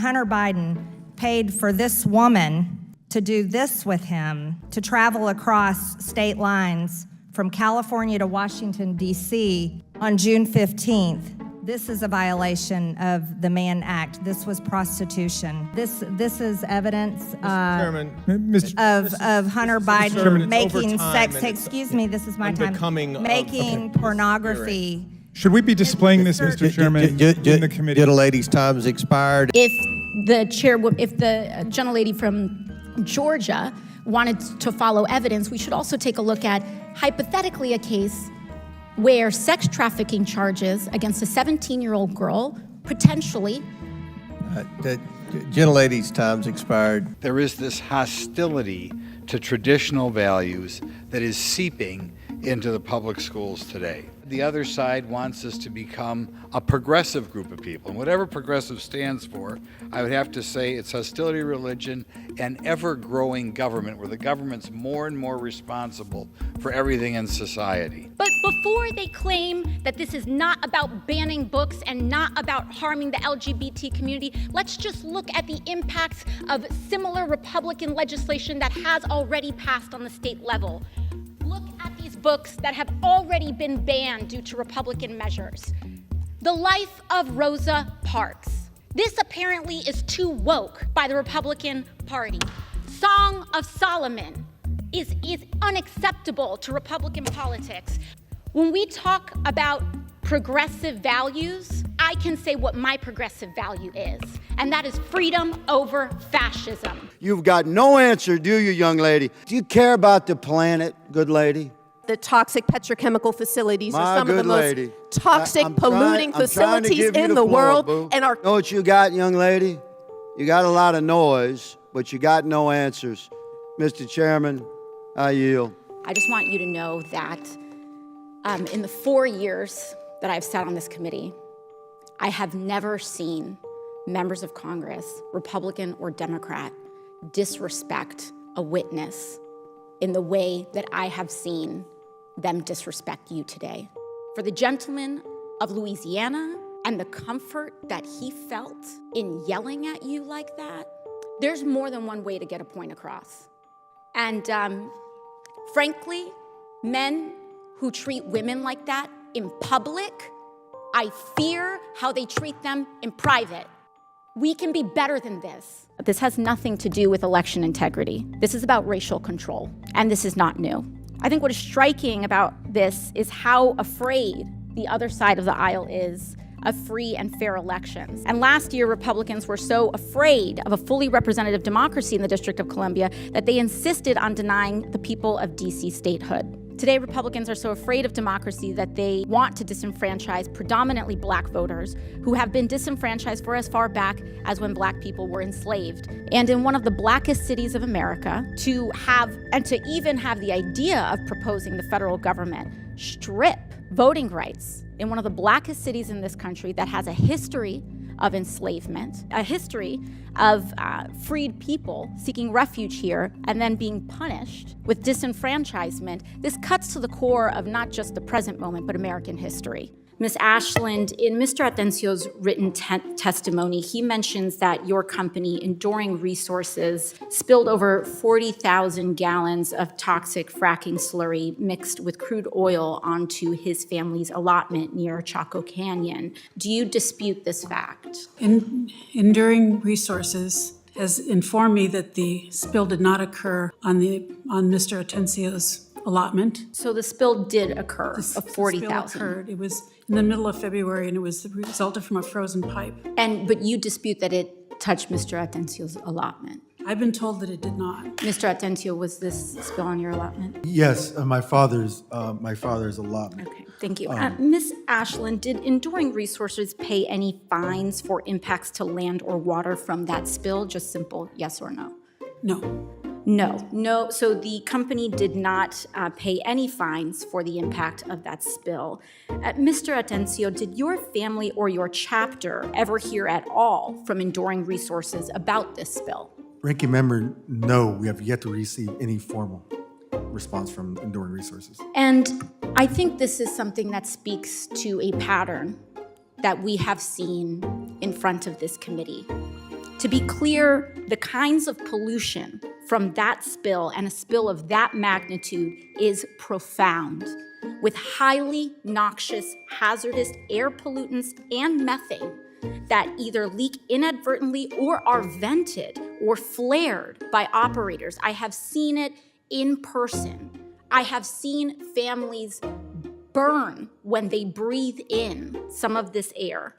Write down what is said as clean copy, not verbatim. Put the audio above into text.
Hunter Biden paid for this woman to do this with him, to travel across state lines from California to Washington, D.C. on June 15th. This is a violation of the Mann Act. This was prostitution. This is evidence of Hunter Biden making sex tape. Excuse me, this is my time. Making pornography. Should we be displaying this, Mr. Chairman, in the committee? Gentlelady's time's expired. If the gentlelady from Georgia wanted to follow evidence, we should also take a look at, hypothetically, a case where sex trafficking charges against a 17-year-old girl potentially... The gentlelady's time's expired. There is this hostility to traditional values that is seeping into the public schools today. The other side wants us to become a progressive group of people. And whatever progressive stands for, I would have to say it's hostility to religion and ever-growing government, where the government's more and more responsible for everything in society. But before they claim that this is not about banning books and not about harming the LGBT community, let's just look at the impacts of similar Republican legislation that has already passed on the state level. Look at these books that have already been banned due to Republican measures. The Life of Rosa Parks. This apparently is too woke by the Republican Party. Song of Solomon is unacceptable to Republican politics. When we talk about progressive values, I can say what my progressive value is, and that is freedom over fascism. You've got no answer, do you, young lady? Do you care about the planet, good lady? The toxic petrochemical facilities are some of the most toxic, polluting facilities in the world. And know what you got, young lady? You got a lot of noise, but you got no answers. Mr. Chairman, I yield. I just want you to know that in the 4 years that I've sat on this committee, I have never seen members of Congress, Republican or Democrat, disrespect a witness in the way that I have seen them disrespect you today. For the gentleman of Louisiana and the comfort that he felt in yelling at you like that, there's more than one way to get a point across. And frankly, men who treat women like that in public, I fear how they treat them in private. We can be better than this. This has nothing to do with election integrity. This is about racial control, and this is not new. I think what is striking about this is how afraid the other side of the aisle is of free and fair elections. And last year, Republicans were so afraid of a fully representative democracy in the District of Columbia that they insisted on denying the people of DC statehood. Today, Republicans are so afraid of democracy that they want to disenfranchise predominantly Black voters who have been disenfranchised for as far back as when Black people were enslaved. And in one of the blackest cities of America, to even have the idea of proposing the federal government strip voting rights in one of the blackest cities in this country that has a history of enslavement, a history of freed people seeking refuge here and then being punished with disenfranchisement, this cuts to the core of not just the present moment, but American history. Ms. Ashland, in Mr. Atencio's written testimony, he mentions that your company, Enduring Resources, spilled over 40,000 gallons of toxic fracking slurry mixed with crude oil onto his family's allotment near Chaco Canyon. Do you dispute this fact? Enduring Resources has informed me that the spill did not occur on Mr. Atencio's allotment. So the spill did occur of 40,000. The spill occurred. It was in the middle of February, and it was resulted from a frozen pipe. But you dispute that it touched Mr. Atencio's allotment? I've been told that it did not. Mr. Atencio, was this spill on your allotment? Yes, my father's allotment. Okay, thank you. Ms. Ashland, did Enduring Resources pay any fines for impacts to land or water from that spill? Just simple yes or no? No. No. So the company did not pay any fines for the impact of that spill. Mr. Atencio, did your family or your chapter ever hear at all from Enduring Resources about this spill? Ranking Member, no, we have yet to receive any formal response from Enduring Resources. And I think this is something that speaks to a pattern that we have seen in front of this committee. To be clear, the kinds of pollution from that spill and a spill of that magnitude is profound, with highly noxious, hazardous air pollutants and methane that either leak inadvertently or are vented or flared by operators. I have seen it in person. I have seen families burn when they breathe in some of this air.